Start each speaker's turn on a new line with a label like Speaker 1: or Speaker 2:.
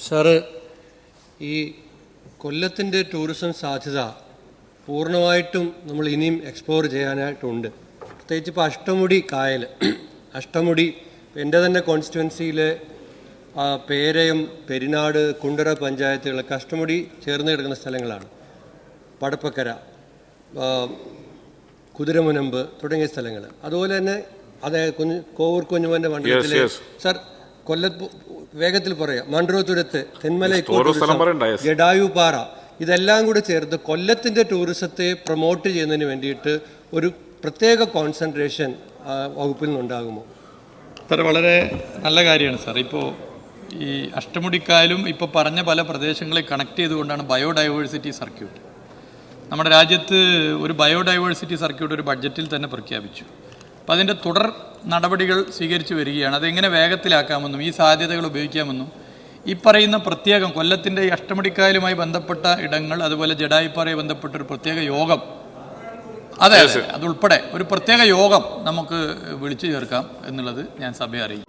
Speaker 1: Sir, ഈ കൊല്ലത്തിൻ്റെ tourism സാധ്യത പൂർണ്ണമായിട്ടും നമ്മൾ ഇനിയും എക്സ്പ്ലോർ ചെയ്യാനായിട്ടുണ്ട്. പ്രത്യേകിച്ച് ഇപ്പോൾ അഷ്ടമുടി കായൽ, അഷ്ടമുടി എൻ്റെ തന്നെ കോൺസ്റ്റിറ്റ്യുവൻസിയിലെ പേരയം, പെരിനാട്, കുണ്ടറ പഞ്ചായത്തുകളൊക്കെ അഷ്ടമുടി ചേർന്ന് കിടക്കുന്ന സ്ഥലങ്ങളാണ്. പടപ്പക്കര, കുതിരമുനമ്പ് തുടങ്ങിയ സ്ഥലങ്ങൾ. അതുപോലെ തന്നെ കോവൂർ കുഞ്ഞുമോൻ്റെ മണ്ഡലത്തിലെ സാർ കൊല്ലത്ത് വേഗത്തിൽ പറയാം, മൺട്രോത്തുരത്ത്, തെന്മല ഇക്കോ ടൂറിസം, ജഡായുപാറ, ഇതെല്ലാം കൂടി ചേർത്ത് കൊല്ലത്തിൻ്റെ ടൂറിസത്തെ പ്രൊമോട്ട് ചെയ്യുന്നതിന് വേണ്ടിയിട്ട് ഒരു പ്രത്യേക കോൺസെൻട്രേഷൻ വകുപ്പിൽ നിന്നുണ്ടാകുമോ?
Speaker 2: സാർ, വളരെ നല്ല കാര്യമാണ് സാർ. ഇപ്പോൾ ഈ അഷ്ടമുടിക്കായലും ഇപ്പോൾ പറഞ്ഞ പല പ്രദേശങ്ങളെ കണക്ട് ചെയ്തുകൊണ്ടാണ് ബയോഡൈവേഴ്സിറ്റി സർക്യൂട്ട്. നമ്മുടെ രാജ്യത്ത് ഒരു ബയോഡൈവേഴ്സിറ്റി സർക്യൂട്ട് ഒരു ബഡ്ജറ്റിൽ തന്നെ പ്രഖ്യാപിച്ചു. അപ്പോൾ അതിൻ്റെ തുടർ നടപടികൾ സ്വീകരിച്ചു വരികയാണ്. അതെങ്ങനെ വേഗത്തിലാക്കാമെന്നും ഈ സാധ്യതകൾ ഉപയോഗിക്കാമെന്നും ഈ പറയുന്ന പ്രത്യേകം കൊല്ലത്തിൻ്റെ ഈ അഷ്ടമുടിക്കായലുമായി ബന്ധപ്പെട്ട ഇടങ്ങൾ, അതുപോലെ ജഡായിപ്പാറയുമായി ബന്ധപ്പെട്ട ഒരു പ്രത്യേക യോഗം, അതെ അതുൾപ്പെടെ ഒരു പ്രത്യേക യോഗം നമുക്ക് വിളിച്ചു ചേർക്കാം എന്നുള്ളത് ഞാൻ സഭയെ അറിയിക്കും.